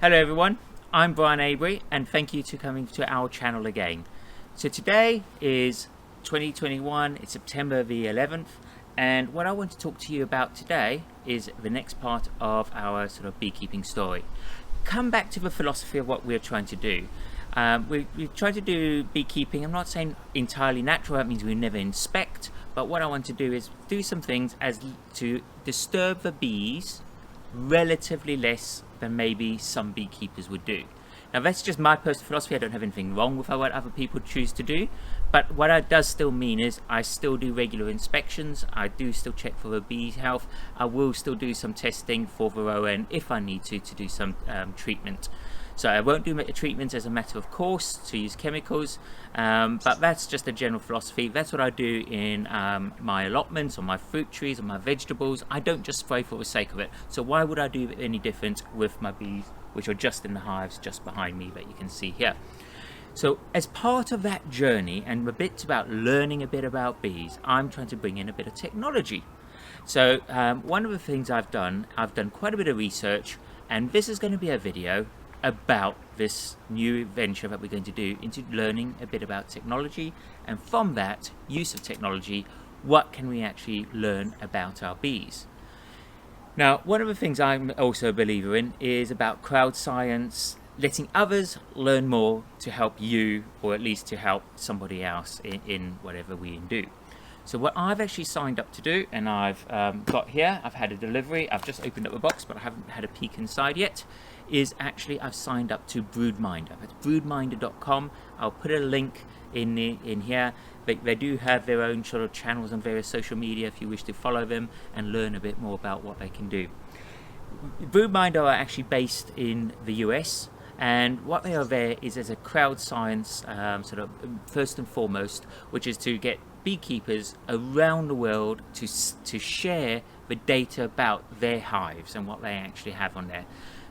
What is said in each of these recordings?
Hello everyone, I'm Brian Avery and thank you for coming to our channel again. So today is 2021, it's September the 11th, and what I want to talk to you about today is the next part of our sort of beekeeping story. Come back to the philosophy of what we're trying to do. We're trying to do beekeeping. I'm not saying entirely natural, that means we never inspect, but what I want to do is do some things as to disturb the bees relatively less than maybe some beekeepers would do. Now that's just my personal philosophy. I don't have anything wrong with what other people choose to do, but what it does still mean is I still do regular inspections. I do still check for the bees' health. I will still do some testing for varroa if I need to do some treatment. So I won't do treatments as a matter of course to use chemicals, but that's just a general philosophy. That's what I do in my allotments, on my fruit trees, on my vegetables. I don't just spray for the sake of it. So why would I do any different with my bees, which are just in the hives just behind me that you can see here? So as part of that journey and a bit about learning a bit about bees, I'm trying to bring in a bit of technology. So one of the things I've done quite a bit of research, and this is going to be a video about this new venture that we're going to do into learning a bit about technology, and from that use of technology, what can we actually learn about our bees. Now, one of the things I'm also a believer in is about crowd science, letting others learn more to help you, or at least to help somebody else in whatever we do. So what I've actually signed up to do, and I've got here, I've had a delivery, I've just opened up the box but I haven't had a peek inside yet, is actually I've signed up to Broodminder. That's broodminder.com. I'll put a link in here. They do have their own sort of channels on various social media if you wish to follow them and learn a bit more about what they can do. Broodminder are actually based in the US, and what they are there is as a crowd science sort of first and foremost, which is to get beekeepers around the world to share the data about their hives and what they actually have on there.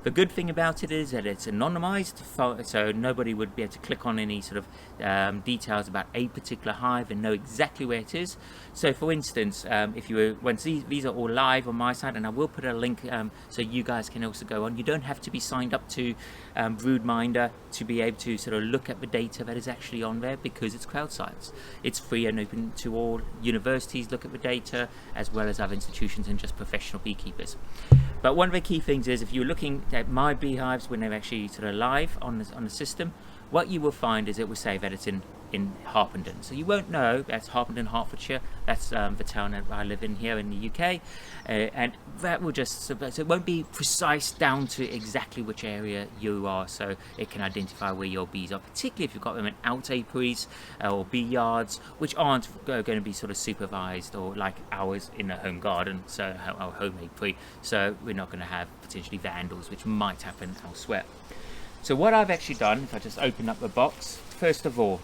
The good thing about it is that it's anonymized, so nobody would be able to click on any sort of details about a particular hive and know exactly where it is. So for instance, if you were, once these are all live on my side, and I will put a link so you guys can also go on. You don't have to be signed up to Broodminder to be able to sort of look at the data that is actually on there, because it's crowd science. It's free and open to all. Universities look at the data, as well as other institutions and just professional beekeepers. But one of the key things is, if you're looking at my beehives when they're actually sort of live on the system, what you will find is it will say that it's in Harpenden. So you won't know that's Harpenden, Hertfordshire. That's the town that I live in here in the UK, and that will just, so it won't be precise down to exactly which area you are, so it can identify where your bees are, particularly if you've got them in out apiaries or bee yards, which aren't going to be sort of supervised or like ours in a home garden, so our home apiary. So we're not going to have potentially vandals, which might happen elsewhere. So what I've actually done, if I just open up the box, first of all,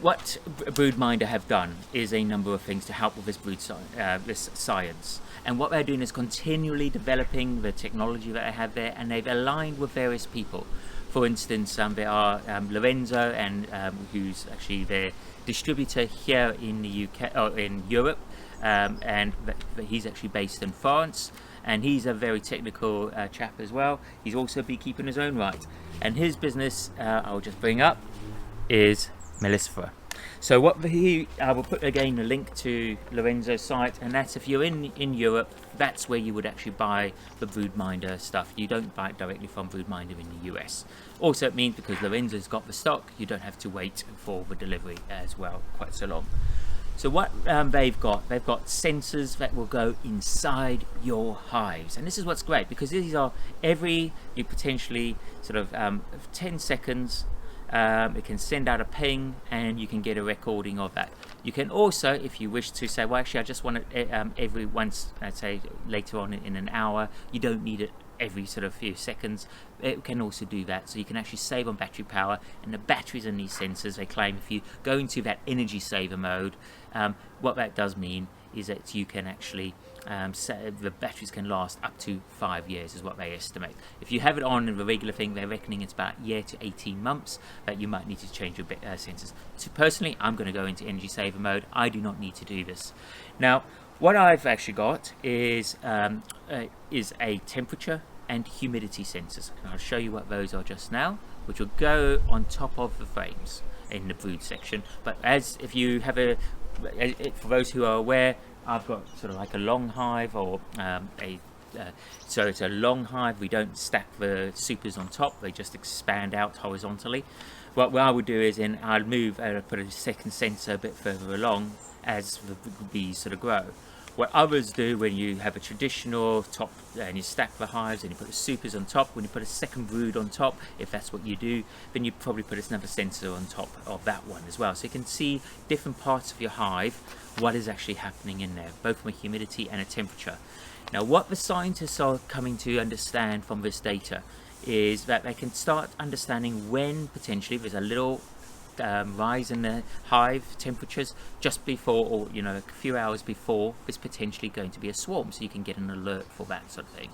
what Broodminder have done is a number of things to help with this science. And what they're doing is continually developing the technology that they have there, and they've aligned with various people. For instance, there are Lorenzo, and who's actually their distributor here in the UK, or in Europe, and he's actually based in France. And he's a very technical chap as well. He's also a beekeeper in his own right. And his business, I'll just bring up, is Mellifera. So I will put again a link to Lorenzo's site, and that's if you're in Europe, that's where you would actually buy the Broodminder stuff. You don't buy it directly from Broodminder in the US. Also, it means because Lorenzo's got the stock, you don't have to wait for the delivery as well quite so long. So what they've got sensors that will go inside your hives, and this is what's great, because these are you potentially sort of 10 seconds. It can send out a ping, and you can get a recording of that. You can also, if you wish to say, well, actually I just want it every once, let's say later on in an hour, you don't need it every sort of few seconds, it can also do that. So you can actually save on battery power, and the batteries in these sensors, they claim, if you go into that energy saver mode, what that does mean is that you can actually the batteries can last up to 5 years is what they estimate. If you have it on in the regular thing, they're reckoning it's about a year to 18 months that you might need to change your sensors. So personally, I'm going to go into energy saver mode. I do not need to do this. Now what I've actually got is a temperature and humidity sensors. And I'll show you what those are just now, which will go on top of the frames in the brood section. But if you have for those who are aware, I've got sort of like a long hive, or so it's a long hive. We don't stack the supers on top, they just expand out horizontally. What I would do is I'll put a second sensor a bit further along as the bees sort of grow. What others do, when you have a traditional top and you stack the hives and you put the supers on top, when you put a second brood on top, if that's what you do, then you probably put another sensor on top of that one as well. So you can see different parts of your hive, what is actually happening in there, both from a humidity and a temperature. Now, what the scientists are coming to understand from this data is that they can start understanding when potentially there's a little rise in the hive temperatures just before, or a few hours before, there's potentially going to be a swarm, so you can get an alert for that sort of thing.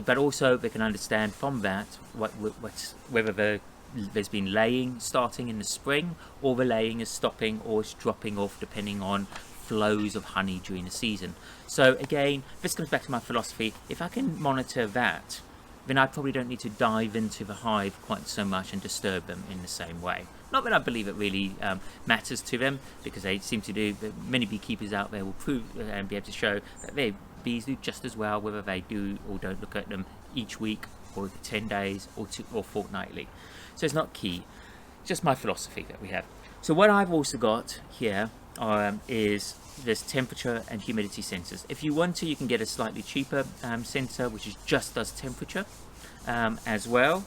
But also they can understand from that whether there's been laying starting in the spring, or the laying is stopping or it's dropping off depending on flows of honey during the season. So again, this comes back to my philosophy. If I can monitor that, then I probably don't need to dive into the hive quite so much and disturb them in the same way. Not that I believe it really matters to them, because they seem to do, many beekeepers out there will prove and be able to show that their bees do just as well whether they do or don't look at them each week, or 10 days, or fortnightly. So it's not key, just my philosophy that we have. So what I've also got here is this temperature and humidity sensors. If you want to, you can get a slightly cheaper sensor which just does temperature as well.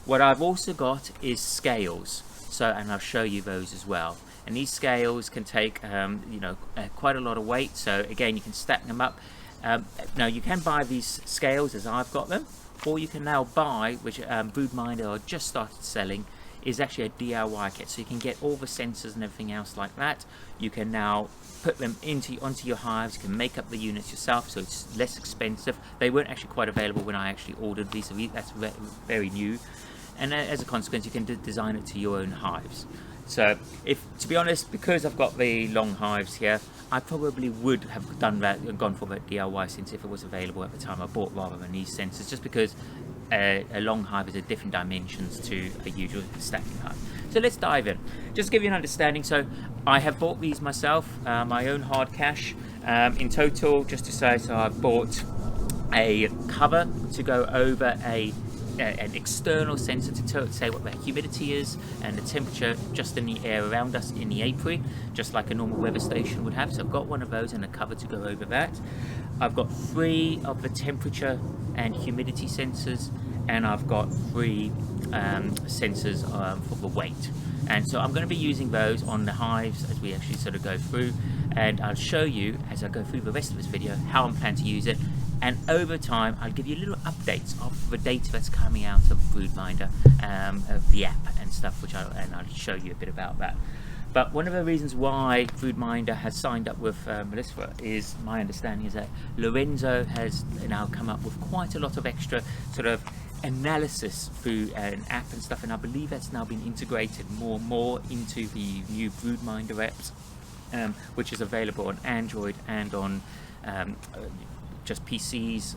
What I've also got is scales, and I'll show you those as well. And these scales can take quite a lot of weight, so again you can stack them up. Now you can buy these scales as I've got them, or you can now buy, which Broodminder are just started selling, is actually a DIY kit, so you can get all the sensors and everything else like that. You can now put them onto your hives. You can make up the units yourself, so it's less expensive. They weren't actually quite available when I actually ordered these, so that's very new, and as a consequence you can design it to your own hives. So to be honest, because I've got the long hives here, I probably would have done that and gone for that DIY sensor if it was available at the time I bought, rather than these sensors, just because a long hive is a different dimensions to a usual stacking hive. So let's dive in. Just to give you an understanding, so I have bought these myself, my own hard cash. In total, just to say, so I've bought a cover to go over an external sensor to say what the humidity is and the temperature just in the air around us in the apiary, just like a normal weather station would have. So I've got one of those and a cover to go over that. I've got 3 of the temperature and humidity sensors, and I've got 3 sensors for the weight. And so I'm going to be using those on the hives as we actually sort of go through, and I'll show you as I go through the rest of this video how I'm planning to use it. And over time I'll give you little updates of the data that's coming out of Broodminder, of the app and stuff, and I'll show you a bit about that. But one of the reasons why Broodminder has signed up with Melissa is, my understanding is that Lorenzo has now come up with quite a lot of extra sort of analysis through an app and stuff, and I believe that's now been integrated more and more into the new Broodminder apps, which is available on Android and on just PCs,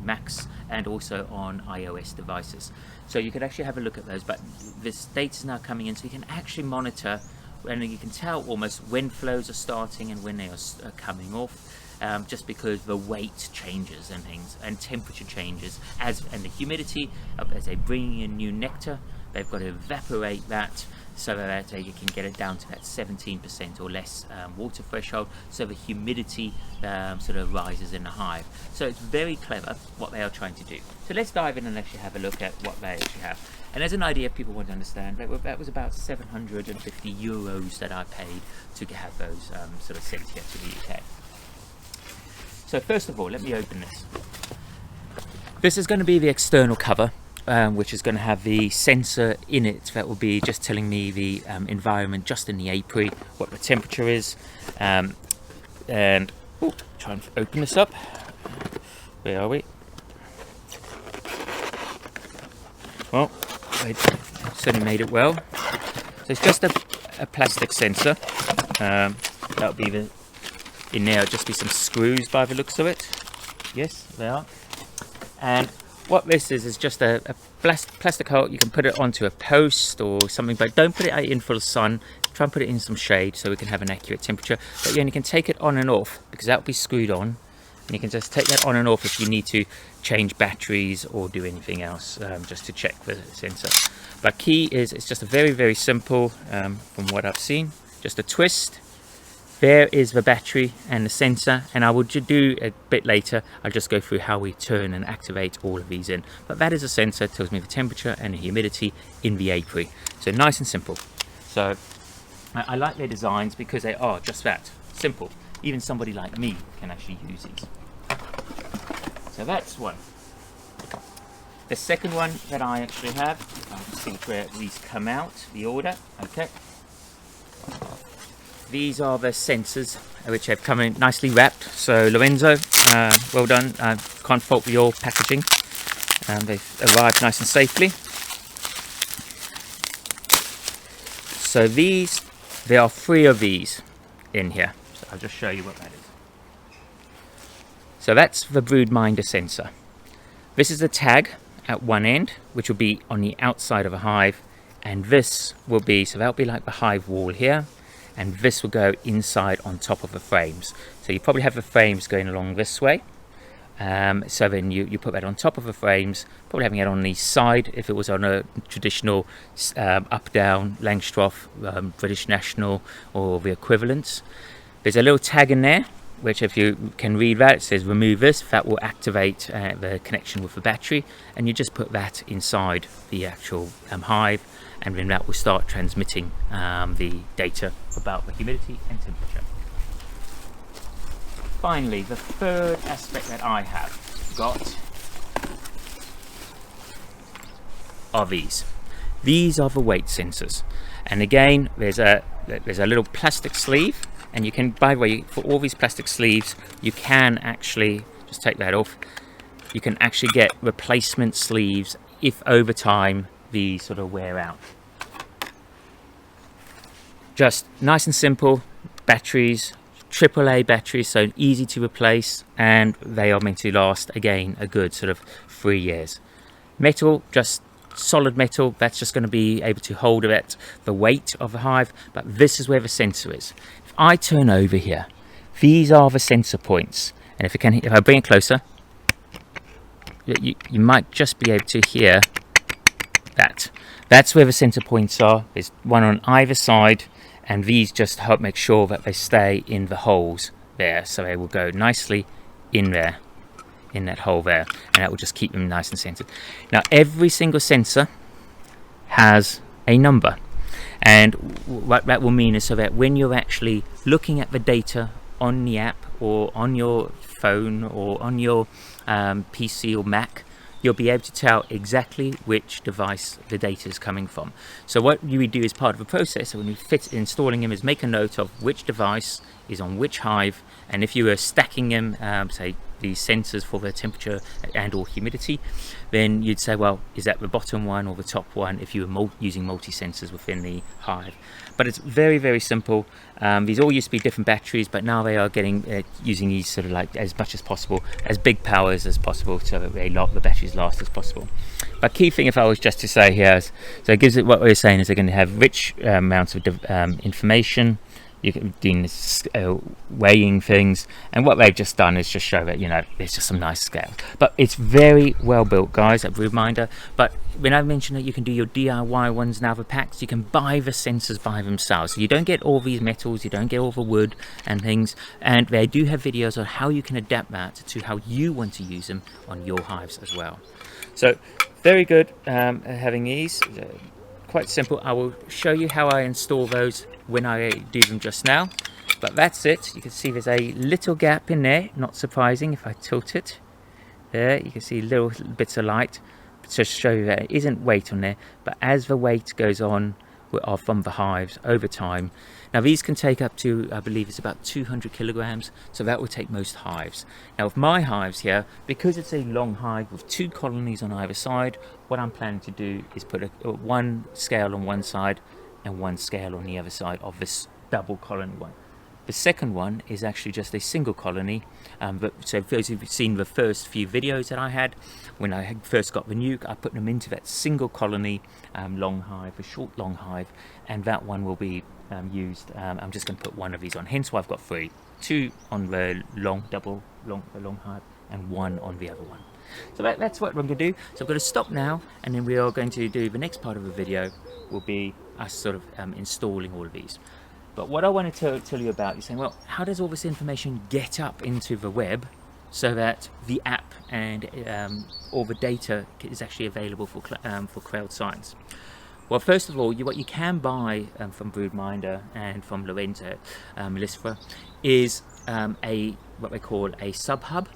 Macs, and also on iOS devices. So you could actually have a look at those, but this data is now coming in, so you can actually monitor, and you can tell almost when flows are starting and when they are coming off, just because the weight changes and things, and temperature changes, and the humidity, as they're bringing in new nectar, they've got to evaporate that so that you can get it down to that 17% or less water threshold, so the humidity sort of rises in the hive. So it's very clever what they are trying to do. So let's dive in and actually have a look at what they actually have. And as an idea, if people want to understand, that was about €750 that I paid to have those sort of sent here to the UK. So first of all, let me open this. This is going to be the external cover, which is going to have the sensor in it that will be just telling me the environment just in the apiary, what the temperature is, and try and open this up. Where are we? Well, I certainly made it well. So it's just a plastic sensor. That'll be in there. Just be some screws by the looks of it. Yes, they are. And what this is just a plastic hole. You can put it onto a post or something, but don't put it out in full sun. Try and put it in some shade so we can have an accurate temperature. But you can take it on and off because that will be screwed on. And you can just take that on and off if you need to change batteries or do anything else, just to check the sensor. But key is, it's just a very simple, from what I've seen, just a twist. There is the battery and the sensor, and I will do a bit later. I'll just go through how we turn and activate all of these in. But that is a sensor, it tells me the temperature and the humidity in the apiary. So nice and simple. So I like their designs because they are just that, simple. Even somebody like me can actually use these. So that's one. The second one that I actually have, I'll see where these come out, the order, okay. These are the sensors which have come in nicely wrapped. So Lorenzo, well done. Can't fault with your packaging. They've arrived nice and safely. So these, there are 3 of these in here. So I'll just show you what that is. So that's the Broodminder sensor. This is the tag at one end, which will be on the outside of a hive, and this will be, so that'll be like the hive wall here, and this will go inside on top of the frames. So you probably have the frames going along this way. So then you put that on top of the frames, probably having it on the side if it was on a traditional up-down Langstroth, British National or the equivalents. There's a little tag in there, which if you can read that, it says remove this. That will activate the connection with the battery, and you just put that inside the actual hive, and then that will start transmitting the data about the humidity and temperature. Finally, the third aspect that I have got are these. These are the weight sensors, and again there's a little plastic sleeve, and you can, by the way, for all these plastic sleeves you can actually just take that off. You can actually get replacement sleeves if over time these sort of wear out. Just nice and simple batteries, AAA batteries, so easy to replace, and they are meant to last again a good sort of 3 years. Metal, just solid metal, that's just going to be able to hold it, the weight of the hive. But this is where the sensor is. If I turn over here, these are the sensor points, and if I bring it closer, you might just be able to hear that. That's where the sensor points are. There's one on either side, and these just help make sure that they stay in the holes there, so they will go nicely in there, in that hole there, and that will just keep them nice and centered. Now every single sensor has a number, and what that will mean is so that when you're actually looking at the data on the app or on your phone or on your PC or Mac, you'll be able to tell exactly which device the data is coming from. So what you would do as part of the process, when you installing them, is make a note of which device is on which hive, and if you were stacking them, say these sensors for the temperature and or humidity, then you'd say, well, is that the bottom one or the top one, if you were using multi-sensors within the hive. But it's very simple. These all used to be different batteries, but now they are getting using these sort of like as much as possible, as big powers as possible, so that the batteries last as possible. But key thing, if I was just to say here, is, so it gives it, what we're saying is they're going to have rich amounts of information. You can do weighing things, and what they've just done is just show that, you know, there's just some nice scale. But it's very well built, guys, at Broodminder. But when I mentioned that you can do your DIY ones now, the packs, you can buy the sensors by themselves. So you don't get all these metals, you don't get all the wood and things, and they do have videos on how you can adapt that to how you want to use them on your hives as well. So very good having these. Quite simple. I will show you how I install those when I do them just now, but that's it. You can see there's a little gap in there, not surprising. If I tilt it there, you can see little bits of light to show you that it isn't weight on there, but as the weight goes on from the hives over time. Now these can take up to, I believe it's about 200 kilograms, so that will take most hives. Now with my hives here, because it's a long hive with 2 colonies on either side, what I'm planning to do is put one scale on one side and one scale on the other side of this double colony one. The second one is actually just a single colony. So for those who've seen the first few videos that I had, when I first got the nuke, I put them into that single colony long hive, a short long hive, and that one will be used. I'm just going to put one of these on, hence why I've got 3. 2 on the long hive and 1 on the other one. So that's what I'm going to do. So I'm going to stop now, and then we are going to do the next part of the video will be us sort of installing all of these. But what I wanted to tell you about is saying, well, how does all this information get up into the web so that the app and all the data is actually available for crowd science? Well, first of all, what you can buy from Broodminder and from Lorenzo Melissa is what they call a sub-hub.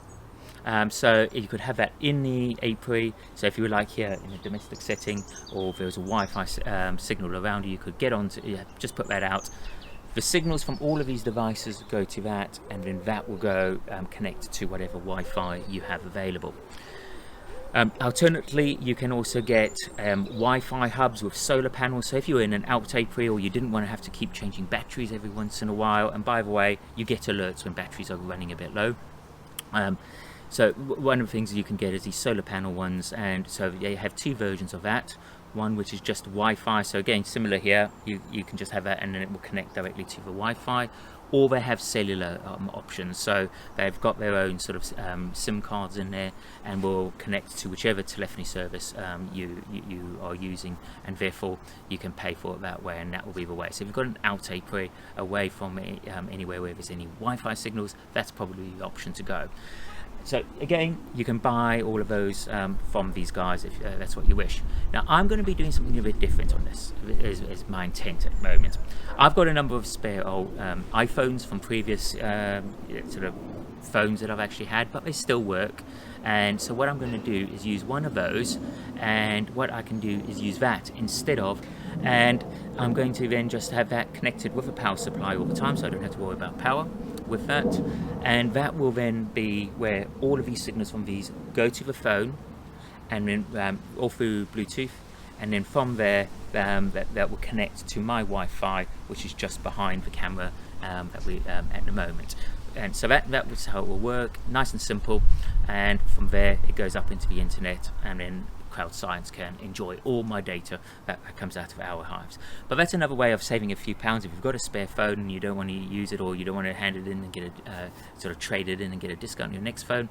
So you could have that in the apiary. So if you were like here in a domestic setting, or if there was a Wi-Fi signal around you could get onto, just put that out. The signals from all of these devices go to that, and then that will go connect to whatever Wi-Fi you have available. Alternatively, you can also get Wi-Fi hubs with solar panels. So if you were in an out apiary or you didn't want to have to keep changing batteries every once in a while, and by the way, you get alerts when batteries are running a bit low. So one of the things you can get is these solar panel ones, and so they have 2 versions of that. One which is just Wi-Fi, so again similar here, you can just have that and then it will connect directly to the Wi-Fi, or they have cellular options, so they've got their own sort of SIM cards in there and will connect to whichever telephony service you are using, and therefore you can pay for it that way, and that will be the way. So if you've got an out apiary away from anywhere where there's any Wi-Fi signals, that's probably the option to go. So again, you can buy all of those from these guys if that's what you wish. Now I'm going to be doing something a bit different on this, is my intent at the moment. I've got a number of spare old iPhones from previous sort of phones that I've actually had, but they still work. And so what I'm going to do is use one of those, and what I can do is use that instead of, and I'm going to then just have that connected with a power supply all the time, so I don't have to worry about power with that. And that will then be where all of these signals from these go to the phone, and then all through Bluetooth, and then from there that will connect to my Wi-Fi, which is just behind the camera that we at the moment. And so that was how it will work, nice and simple, and from there it goes up into the internet, and then crowd science can enjoy all my data that comes out of our hives. But that's another way of saving a few pounds. If you've got a spare phone and you don't want to use it, or you don't want to hand it in and get sort of trade it in and get a discount on your next phone,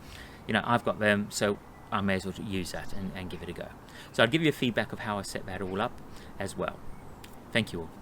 I've got them, so I may as well use that and give it a go. So I'll give you a feedback of how I set that all up as well. Thank you all.